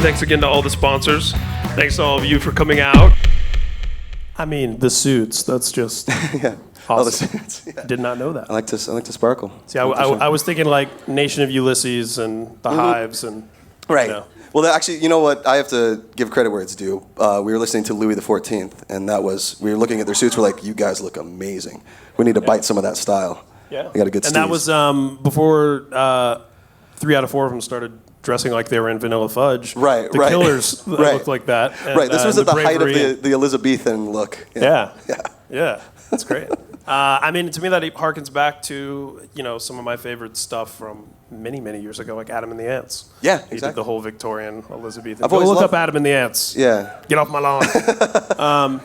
Thanks again to all the sponsors. Thanks to all of you for coming out. I mean, the suits. That's just Yeah. awesome. Oh, the suits. Yeah. Did not know that. I like to sparkle. See, I was thinking like Nation of Ulysses and the Hives and Right. You know. Well, actually, you know what? I have to give credit where it's due. We were listening to Louis XIV, and we were looking at their suits. We're like, you guys look amazing. We need to bite some of that style. Yeah. They got a good And steez. that was before 3 out of 4 of them started dressing like they were in Vanilla Fudge. Right, the right. Killers Right. looked like that. And, right. This was at the height of bravery the Elizabethan look. Yeah. Yeah. Yeah, that's great. I mean, to me, that harkens back to some of my favorite stuff from many, many years ago, like Adam and the Ants. Yeah, He did exactly. the whole Victorian Elizabethan. I've Go always look loved- up Adam and the Ants. Yeah. Get off my lawn.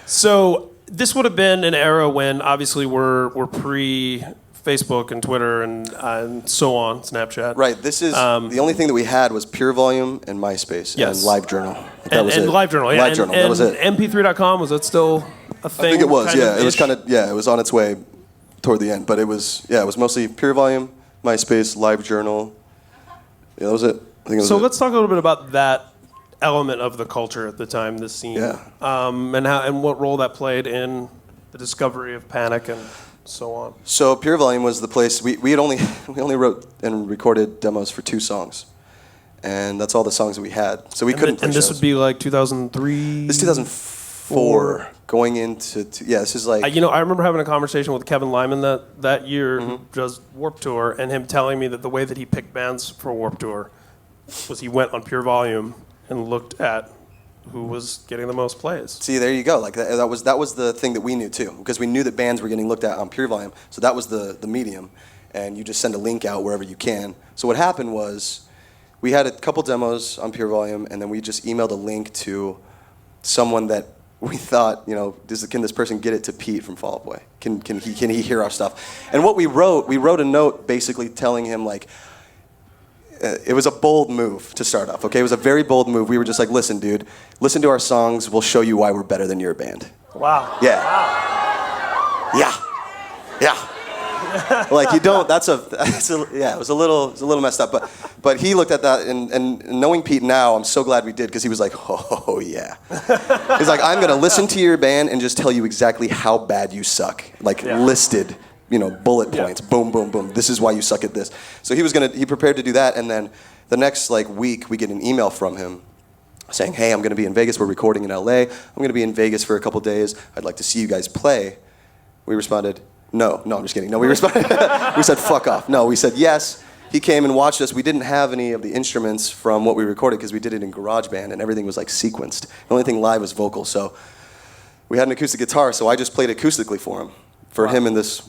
So this would have been an era when obviously we're pre Facebook and Twitter and so on, Snapchat. Right. This is the only thing that we had was Pure Volume and MySpace Yes. and LiveJournal. That was And it. LiveJournal, yeah. LiveJournal. That was it. MP3.com, was that still a thing? I think it was. kind Yeah. It was of-ish? kind of. Yeah. It was on its way toward the end, but it was. Yeah. It was mostly Pure Volume, MySpace, LiveJournal. Yeah. That was it. I think it was So it. let's talk a little bit about that element of the culture at the time, the scene, Yeah. and what role that played in the discovery of Panic and so on. So Pure Volume was the place we had only we only wrote and recorded demos for 2 songs, and that's all the songs that we had. So we couldn't. And play this shows. would be like 2003. This is 2004 going into yeah. This is like I remember having a conversation with Kevin Lyman that year, Mm-hmm. who does Warped Tour, and him telling me that the way that he picked bands for Warped Tour was he went on Pure Volume and looked at who was getting the most plays. See, there you go. Like that was the thing that we knew too, because we knew that bands were getting looked at on Pure Volume. So that was the medium, and you just send a link out wherever you can. So what happened was, we had a couple demos on Pure Volume, and then we just emailed a link to someone that we thought, can this person get it to Pete from Fall Out Boy? Can he hear our stuff? And what we wrote a note basically telling him like. It was a bold move to start off, okay? It was a very bold move. We were just like, listen, dude, listen to our songs. We'll show you why we're better than your band. Wow. Yeah. Wow. Yeah. Like, you don't, it was a little messed up. But he looked at that, and knowing Pete now, I'm so glad we did, because he was like, oh, yeah. He's like, I'm going to listen to your band and just tell you exactly how bad you suck. Like, listed. Bullet points, boom, boom, boom. This is why you suck at this. So he prepared to do that, and then the next week we get an email from him saying, hey, I'm gonna be in Vegas, we're recording in LA, I'm gonna be in Vegas for a couple days, I'd like to see you guys play. We responded, no, I'm just kidding. No, we responded, we said, fuck off. No, we said yes. He came and watched us. We didn't have any of the instruments from what we recorded because we did it in GarageBand and everything was sequenced. The only thing live was vocal, so we had an acoustic guitar, so I just played acoustically for him. For him and this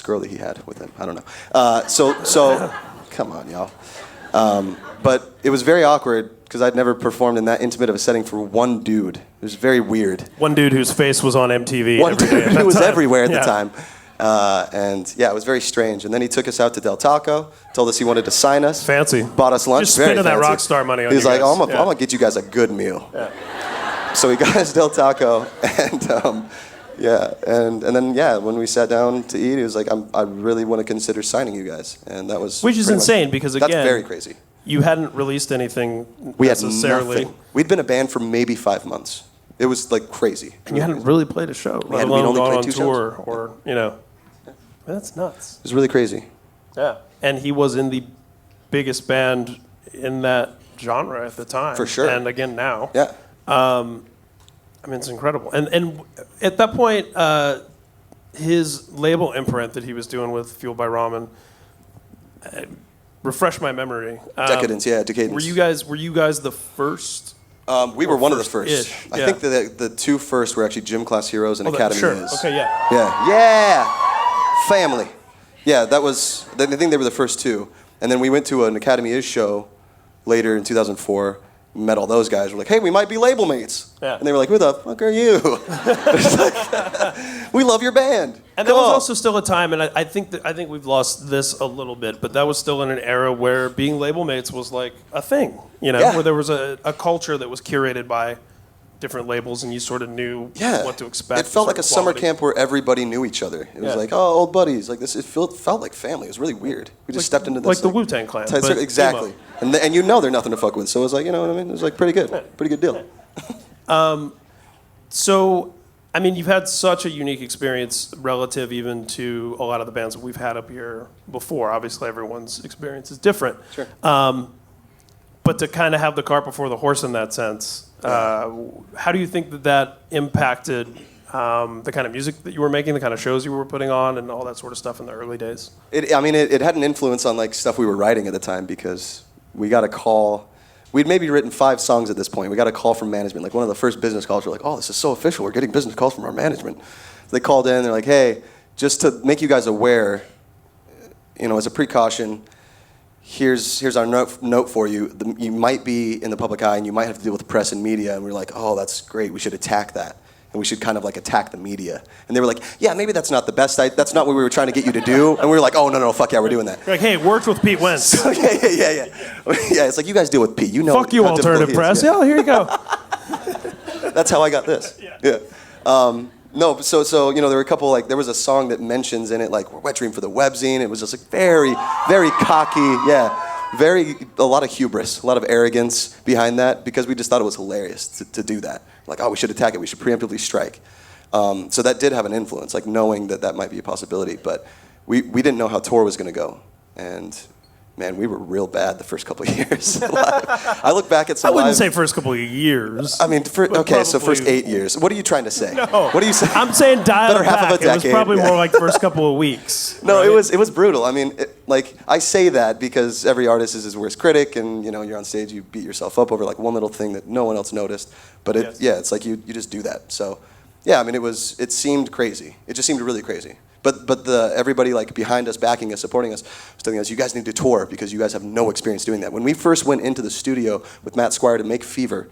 girl that he had with him. I don't know. So come on, y'all. But it was very awkward because I'd never performed in that intimate of a setting for one dude. It was very weird. One dude whose face was on MTV. One every dude day at that who was time. everywhere at Yeah. the time. It was very strange. And then he took us out to Del Taco, told us he wanted to sign us. Fancy. Bought us lunch. Just very spending that fancy. rock star money on He's you like, guys. I'm going to get you guys a good meal. Yeah. So he got us Del Taco, and and then when we sat down to eat, he was like, I really want to consider signing you guys, and that was Which is pretty much- insane because, again, that's very crazy. You hadn't released anything We had necessarily. nothing. We'd been a band for maybe 5 months. It was crazy. You hadn't really played a show, let we'd alone only gone played on 2 tour or That's nuts. It was really crazy. Yeah, and he was in the biggest band in that genre at the time. For sure. And again now. Yeah. It's incredible. And at that point, his label imprint that he was doing with Fueled by Ramen, refresh my memory. Decadence. Decadence. Were you guys the first? We were one of the first. First-ish, I yeah. think that the 2 first were actually Gym Class Heroes and Academy Sure. Is. Okay, yeah. Yeah. Family. Yeah, that was. I think they were the first 2, and then we went to an Academy Is show later in 2004. Met all those guys. We're like, hey, we might be label mates. Yeah. And they were like, who the fuck are you? It's like, we love your band. And there was also still a time, and I think we've lost this a little bit, but that was still in an era where being label mates was like a thing, Yeah. where there was a culture that was curated by different labels, and you sort of knew Yeah. what to expect. It felt like a certain summer quality. camp where everybody knew each other. It was Yeah. like, oh, old buddies. Like this, it felt like family. It was really weird. We just stepped into this. like the Wu-Tang Clan, tight but circle- exactly. emo. And you know they're nothing to fuck with. So it was like, you know what I mean? It was like pretty good. Pretty good deal. So, I mean, you've had such a unique experience relative even to a lot of the bands that we've had up here before. Obviously, everyone's experience is different. Sure. But to kind of have the cart before the horse in that sense, how do you think that impacted the kind of music that you were making, the kind of shows you were putting on, and all that sort of stuff in the early days? It had an influence on like stuff we were writing at the time because we got a call. We'd maybe written 5 songs at this point. We got a call from management. Like one of the first business calls, we're like, oh, this is so official. We're getting business calls from our management. So they called in. They're like, hey, just to make you guys aware, as a precaution, here's our note for you. You might be in the public eye and you might have to deal with the press and media. And we're like, oh, that's great. We should attack that. And we should kind of like attack the media. And they were like, yeah, maybe that's not the best. That's not what we were trying to get you to do. And we were like, oh, no, fuck yeah, we're doing that. You're like, hey, it worked with Pete Wentz. So, yeah. Yeah, it's like, you guys deal with Pete. You know Fuck you, how difficult alternative he is. press. Yeah. Yeah, here you go. That's how I got this. Yeah. No, so there were a couple, like, there was a song that mentions in it, like, we're Wet Dream for the webzine. It was just like very, very cocky, a lot of hubris, a lot of arrogance behind that because we just thought it was hilarious to do that. Like, oh, we should attack it. We should preemptively strike. So that did have an influence, like knowing that might be a possibility. But we didn't know how tour was going to go. And, man, we were real bad the first couple of years. I look back at some I wouldn't live- say first couple of years. I mean, so first probably- 8 years. What are you trying to say? No. What are you saying? I'm saying dial Better it half back. of a It was decade, probably yeah. more like first couple of weeks. No, right? it was brutal. I mean, I say that because every artist is his worst critic, and you're on stage, you beat yourself up over like one little thing that no one else noticed. But it's like you just do that. So, yeah, I mean, it seemed crazy. It just seemed really crazy. But everybody like behind us, backing us, supporting us, was telling us, you guys need to tour because you guys have no experience doing that. When we first went into the studio with Matt Squire to make Fever,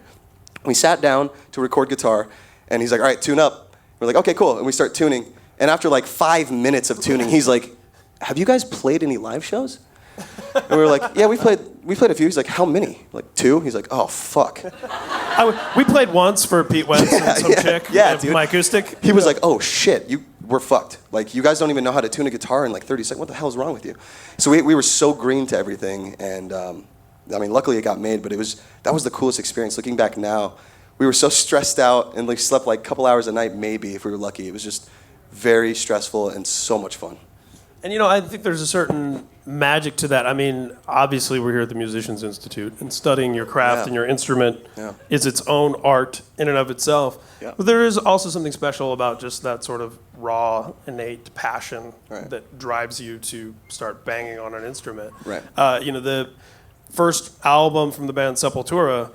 we sat down to record guitar, and he's like, all right, tune up. We're like, okay, cool. And we start tuning. And after like 5 minutes of tuning, he's like, have you guys played any live shows? And we were like, yeah, we played a few. He's like, how many? Like 2? He's like, oh, fuck. We played once for Pete Wentz and some chick. Dude. My acoustic. He was like, oh, shit, we're fucked. Like, you guys don't even know how to tune a guitar in like 30 seconds. What the hell is wrong with you? So we were so green to everything. And, I mean, luckily it got made, but that was the coolest experience. Looking back now, we were so stressed out and like slept like a couple hours a night, maybe, if we were lucky. It was just very stressful and so much fun. And I think there's a certain magic to that. I mean, obviously we're here at the Musicians Institute, and studying your craft and your instrument is its own art in and of itself. Yeah. But there is also something special about just that sort of raw, innate passion Right. that drives you to start banging on an instrument. Right. The first album from the band Sepultura,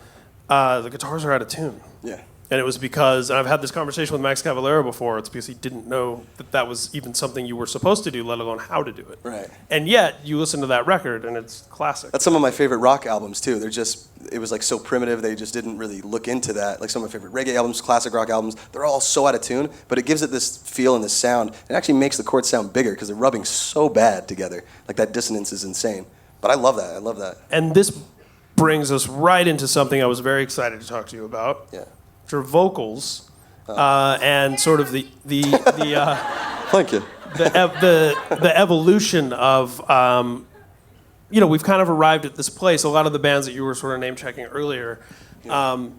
the guitars are out of tune. Yeah. And it was because, and I've had this conversation with Max Cavalera before, it's because he didn't know that was even something you were supposed to do, let alone how to do it. Right. And yet, you listen to that record, and it's classic. That's some of my favorite rock albums, too. It was like so primitive, they just didn't really look into that. Like some of my favorite reggae albums, classic rock albums, they're all so out of tune, but it gives it this feel and this sound. It actually makes the chords sound bigger because they're rubbing so bad together. Like that dissonance is insane. But I love that. And this brings us right into something I was very excited to talk to you about. Yeah. Which are vocals, and sort of the Thank you. the evolution of, we've kind of arrived at this place. A lot of the bands that you were sort of name checking earlier, bands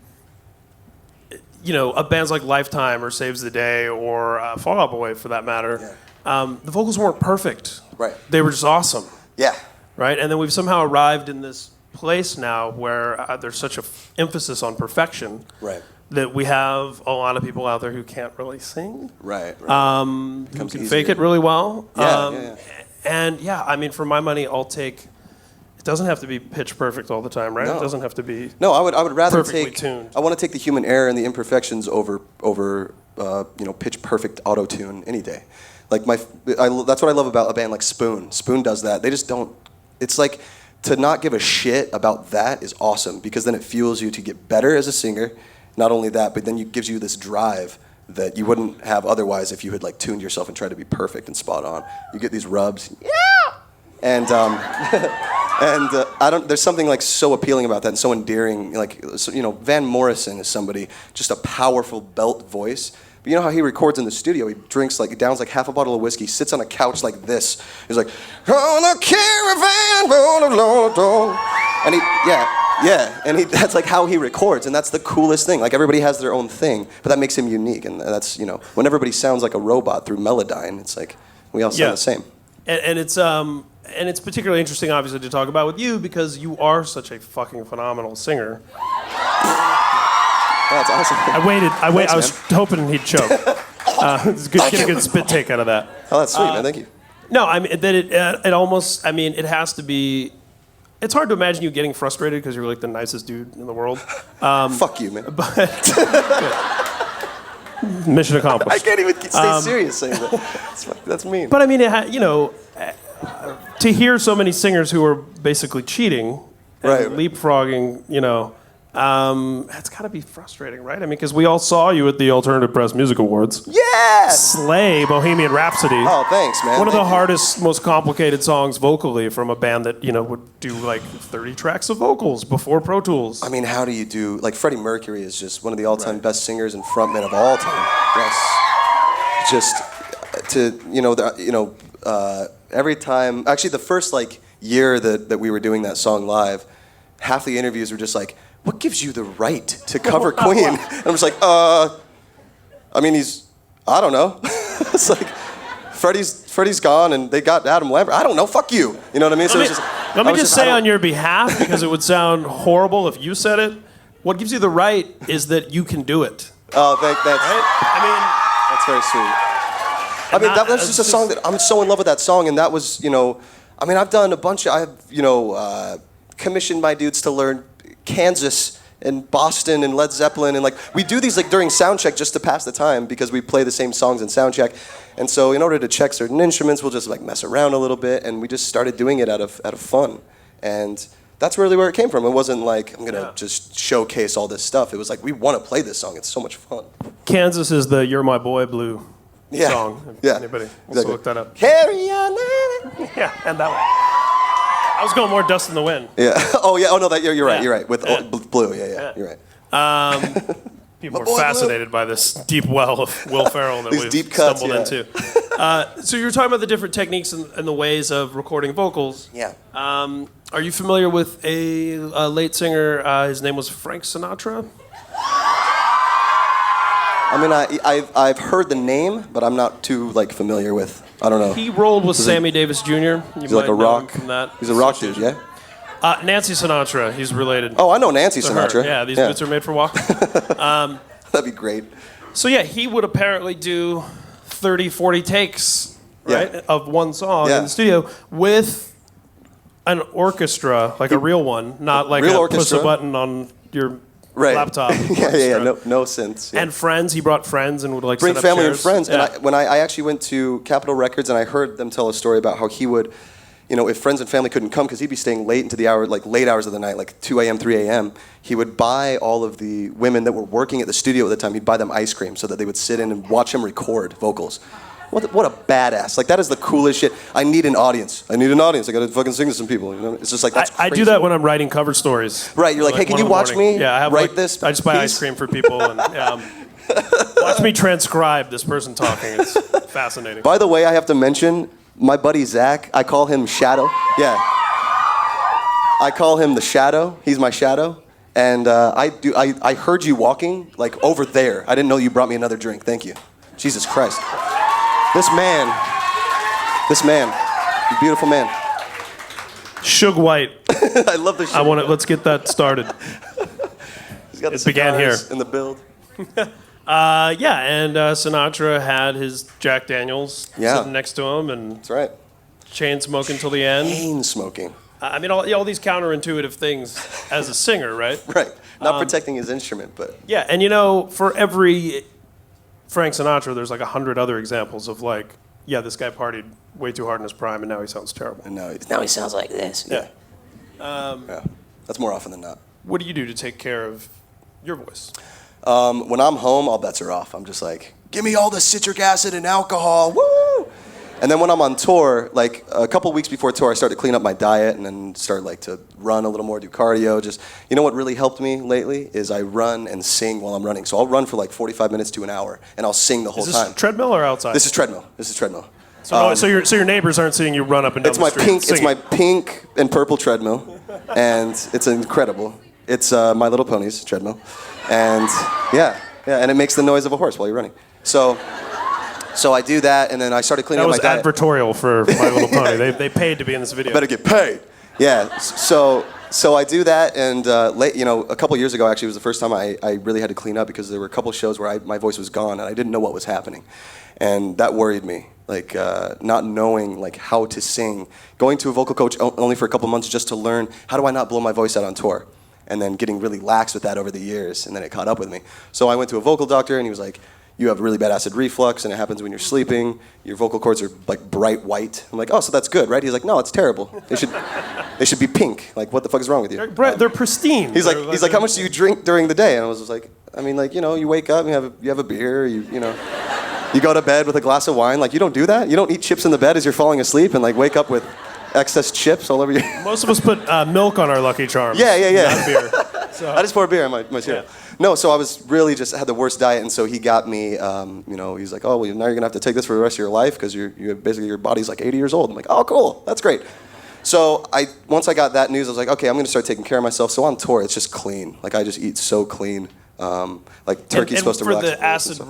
like Lifetime or Saves the Day or Fall Out Boy for that matter, the vocals weren't perfect. Right. They were just awesome. Yeah. Right. And then we've somehow arrived in this place now where there's such an emphasis on perfection. Right. That we have a lot of people out there who can't really sing. Right. Who Becomes can easier. fake it really well. Yeah. And I mean, for my money, I'll take. It doesn't have to be pitch perfect all the time, right? No. It doesn't have to be. No, I would rather Perfectly take. tuned. I want to take the human error and the imperfections over pitch perfect auto tune any day. Like that's what I love about a band like Spoon. Spoon does that. They just don't. It's like to not give a shit about that is awesome because then it fuels you to get better as a singer. Not only that, but then it gives you this drive that you wouldn't have otherwise if you had like tuned yourself and tried to be perfect and spot on. You get these rubs, and And I don't. There's something like so appealing about that and so endearing. Like so, Van Morrison is somebody just a powerful belt voice. But you know how he records in the studio? He drinks downs like half a bottle of whiskey, sits on a couch like this. He's like, on a caravan, and that's like how he records, and that's the coolest thing. Like everybody has their own thing, but that makes him unique, and that's when everybody sounds like a robot through Melodyne, it's like we all sound the same. And it's particularly interesting, obviously, to talk about with you because you are such a fucking phenomenal singer. That's awesome. I waited. Thanks, I was hoping he'd choke. It's good. Get a good spit take out of that. Oh, that's sweet, man. Thank you. No, I mean that it almost. I mean, it has to be. It's hard to imagine you getting frustrated because you're like the nicest dude in the world. Fuck you, man. Mission accomplished. I can't even stay serious saying that. That's mean. But I mean, to hear so many singers who are basically cheating, and leapfrogging, it's got to be frustrating, right? I mean, because we all saw you at the Alternative Press Music Awards. Yeah! Slay Bohemian Rhapsody. Oh, thanks, man. One of the hardest, most complicated songs vocally from a band that, would do like 30 tracks of vocals before Pro Tools. I mean, how do you do, Freddie Mercury is just one of the all-time best singers and frontmen of all time. Yes. Just to, every time, actually the first year that we were doing that song live, half the interviews were just like, what gives you the right to cover Queen? And I'm just like, I mean, I don't know. It's like, Freddie's gone and they got Adam Lambert. I don't know, fuck you. You know what I mean? So let me just say on your behalf, because it would sound horrible if you said it, what gives you the right is that you can do it. Oh, that's right? that's very sweet. I mean, that's just a song that I'm so in love with that song, and that was, I've done a bunch of, commissioned my dudes to learn Kansas and Boston and Led Zeppelin, and we do these during sound check just to pass the time because we play the same songs in sound check. And so in order to check certain instruments, we'll just mess around a little bit, and we just started doing it out of fun. And that's really where it came from. It wasn't like I'm gonna just showcase all this stuff. It was like we want to play this song. It's so much fun. Kansas is the "You're My Boy" Blue song. If anybody wants to look that up. Carry on. Yeah, and that one. I was going more Dust in the Wind. Yeah. Oh yeah. Oh no. You're right. You're right. With Blue. Yeah. You're right. People are fascinated by this deep well of Will Ferrell that we've deep cuts, stumbled into. So you were talking about the different techniques and the ways of recording vocals. Yeah. Are you familiar with a late singer? His name was Frank Sinatra. I mean, I've heard the name, but I'm not too familiar with. I don't know. He rolled with Sammy Davis Jr. He's like a rock. From that. He's a rock dude, yeah. Nancy Sinatra. He's related. Oh, I know Nancy Sinatra. Her. Yeah, these boots are made for walking. That'd be great. So yeah, he would apparently do 30, 40 takes, right, of one song in the studio with an orchestra, like a real one, not like real push a button on your laptop. Yeah. No synths. Yeah. And friends, he brought friends and would bring set up family chairs. and friends. Yeah. And when I actually went to Capitol Records and I heard them tell a story about how he would, if friends and family couldn't come because he'd be staying late into the hour, late hours of the night, 2 a.m., 3 a.m., he would buy all of the women that were working at the studio at the time, he'd buy them ice cream so that they would sit in and watch him record vocals. What a badass. That is the coolest shit. I need an audience. I gotta fucking sing to some people. It's just that's crazy. I do that when I'm writing cover stories. Right, you're like, hey, can you watch me write this? I just buy ice cream for people and watch me transcribe this person talking. It's fascinating. By the way, I have to mention, my buddy Zach, I call him Shadow. Yeah. I call him the Shadow. He's my shadow. And I heard you walking, over there. I didn't know you brought me another drink. Thank you. Jesus Christ. This man, beautiful man. Suge White. I love this shit. Let's get that started. He's got it began here. In the build. And Sinatra had his Jack Daniels sitting next to him, and that's right. Chain smoking till the end. Chain smoking. I mean, all these counterintuitive things as a singer, right? Right. Not protecting his instrument, but yeah. And for every Frank Sinatra, there's 100 other examples of this guy partied way too hard in his prime, and now he sounds terrible. And now he sounds like this. Yeah. That's more often than not. What do you do to take care of your voice? When I'm home, all bets are off. I'm just give me all the citric acid and alcohol. Woo! And then when I'm on tour, like a couple weeks before tour, I start to clean up my diet and then start like to run a little more, do cardio. Just, you know what really helped me lately is I run and sing while I'm running. So I'll run for like 45 minutes to an hour and I'll sing the whole Is this time. treadmill or outside? This is treadmill. This is treadmill. So your neighbors aren't seeing you run up and down It's the my street pink. singing. It's my pink and purple treadmill, and it's incredible. It's My Little Ponies treadmill, and yeah, and it makes the noise of a horse while you're running. So I do that, and then I started cleaning That up was my diet. advertorial for My Little Pony. They paid to be in this video. Better get paid. Yeah. So I do that, and a couple years ago actually was the first time I really had to clean up because there were a couple shows where my voice was gone and I didn't know what was happening, and that worried me. Like not knowing like how to sing, going to a vocal coach only for a couple months just to learn how do I not blow my voice out on tour, and then getting really lax with that over the years, and then it caught up with me. So I went to a vocal doctor, and he was like, "You have really bad acid reflux, and it happens when you're sleeping. Your vocal cords are like bright white." I'm like, "Oh, so that's good, right?" He's like, "No, it's terrible. They should be pink. Like, what the fuck is wrong with you?" They're pristine. He's like, "How much do you drink during the day?" And I was just like, "I mean, like, you wake up, you have a beer, you go to bed with a glass of wine. Like, you don't do that. You don't eat chips in the bed as you're falling asleep and like wake up with excess chips all over you." Most of us put milk on our Lucky Charms. Yeah. Not beer. So. I just pour beer in my cereal. Yeah. No, so I was really just had the worst diet, and so he got me. He's like, "Oh, well, now you're gonna have to take this for the rest of your life because your body's like 80 years old." I'm like, "Oh, cool, that's great." So once I got that news, I was like, "Okay, I'm gonna start taking care of myself." So on tour, it's just clean. Like I just eat so clean. Like turkey's supposed to relax. And for the acid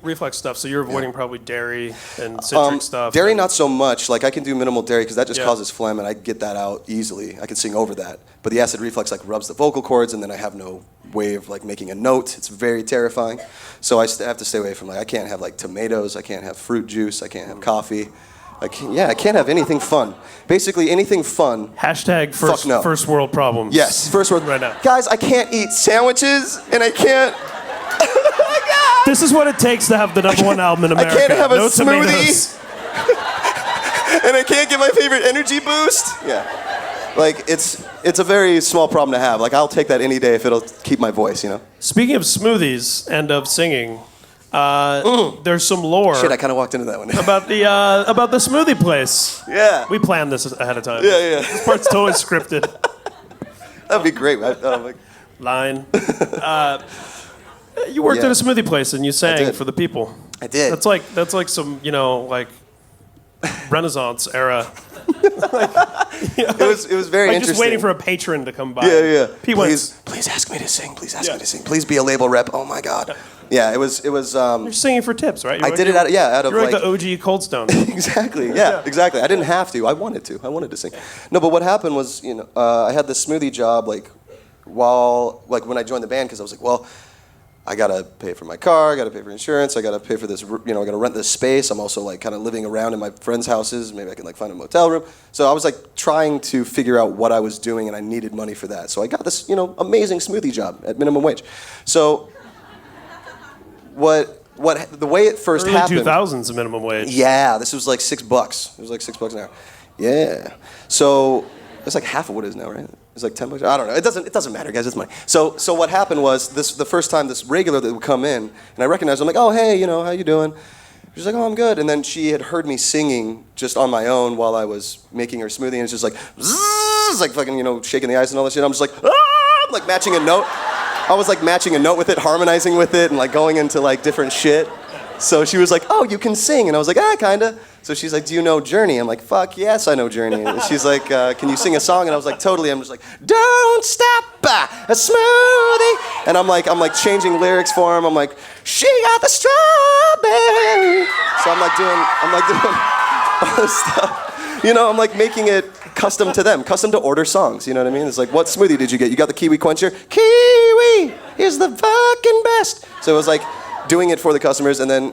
reflux stuff, so you're avoiding probably dairy and citric stuff. Dairy, not so much. Like I can do minimal dairy because that just Yeah. causes phlegm, and I get that out easily. I can sing over that. But the acid reflux like rubs the vocal cords, and then I have no way of like making a note. It's very terrifying. So I have to stay away from I can't have like tomatoes. I can't have fruit juice. I can't have coffee. I can't have anything fun. Basically anything fun. Hashtag Fuck no. first world problems. Yes, first word. Right now. Guys, I can't eat sandwiches, and I can't. This is what it takes to have the #1 album in America. I can't have a no smoothie. Tomatoes. And I can't get my favorite energy boost. Yeah. Like it's a very small problem to have. Like I'll take that any day if it'll keep my voice, Speaking of smoothies and of singing, there's some lore Shit, I kind of walked into that one. about the smoothie place. Yeah. We planned this ahead of time. Yeah. This part's totally scripted. That'd be great. Line. You worked Yeah. at a smoothie place and you sang did. for the people. I did. That's like some Renaissance era. It was very Like interesting. just waiting for a patron to come by. Yeah. Pete went, Please ask me to sing. Please ask Yeah. me to sing. Please be a label rep. Oh my God. Yeah, it was. you're singing for tips, right? I did it out of You're like like the OG Cold Stone. Exactly. Yeah, exactly. I didn't have to. I wanted to sing. No, but what happened was, I had this smoothie job when I joined the band because I was like, well, I gotta pay for my car, I gotta pay for insurance, I gotta pay for this, I gotta rent this space. I'm also like kind of living around in my friends' houses. Maybe I can like find a motel room. So I was like trying to figure out what I was doing, and I needed money for that. So I got this, amazing smoothie job at minimum wage. So the way it first Early happened. 2000s minimum wage. Yeah, this was like $6. It was like $6 an hour. Yeah. So it's like half of what it is now, right? It's like $10. I don't know. It doesn't matter, guys. It's money. So what happened was the first time this regular that would come in, and I recognized her, I'm like, oh hey, how you doing? She's like, oh, I'm good. And then she had heard me singing just on my own while I was making her smoothie, and it's just like, zzz, like fucking, shaking the ice and all that shit. I'm just like, ah! I'm like matching a note. I was like matching a note with it, harmonizing with it, and like going into like different shit. So she was like, oh, you can sing. And I was like, kinda. So she's like, do you know Journey? I'm like, fuck yes, I know Journey. And she's like, can you sing a song? And I was like, totally. I'm just like, don't stop a smoothie. And I'm like changing lyrics for him. I'm like, she got the strawberry. So I'm like doing all this stuff. I'm like making it custom to them, custom to order songs. You know what I mean? It's like, what smoothie did you get? You got the kiwi quencher? Kiwi is the fucking best. So it was like doing it for the customers, and then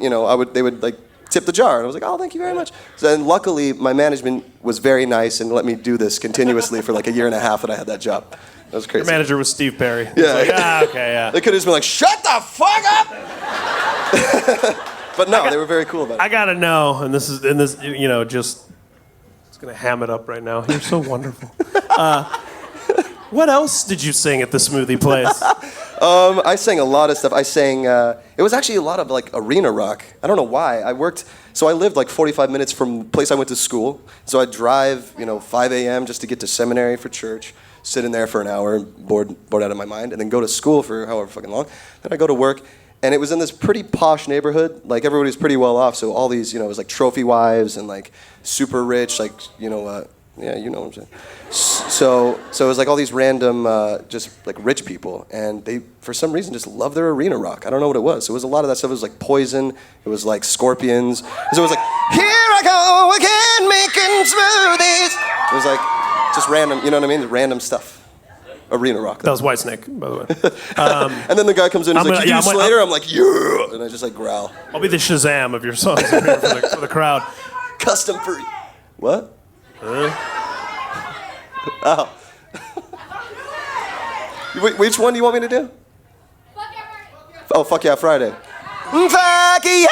they would like tip the jar, and I was like, oh, thank you very much. So then luckily my management was very nice and let me do this continuously for like a year and a half that I had that job. That was crazy. Your manager was Steve Perry. Yeah. He's like, okay, yeah. They could have just been like, shut the fuck up. But no, they were very cool about it. I gotta know, and this just gonna ham it up right now. You're so wonderful. What else did you sing at the smoothie place? I sang a lot of stuff. I sang, it was actually a lot of like arena rock. I don't know why. So I lived like 45 minutes from the place I went to school. So I'd drive, 5 a.m. just to get to seminary for church, sit in there for an hour, bored out of my mind, and then go to school for however fucking long. Then I go to work, and it was in this pretty posh neighborhood. Like everybody was pretty well off, so all these, it was like trophy wives and like super rich, like, yeah, you know what I'm saying. So it was like all these random, just like rich people, and they, for some reason, just love their arena rock. I don't know what it was. So it was a lot of that stuff. It was like Poison. It was like Scorpions. So it was like, here I go again, making smoothies. It was like just random, you know what I mean? Random stuff. Arena rock. That was Whitesnake, by the way. And then the guy comes in and he's like, you do Slater? I'm like, yeah. And I just like growl. I'll be the Shazam of your songs for the crowd. Custom for what? Oh. Which one do you want me to do? Oh, Fuck Yeah Friday. Fuck yeah!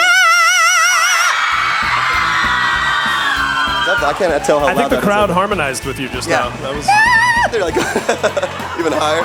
I can't tell how loud I think the that crowd is. harmonized with you just now. That was. They're like even higher.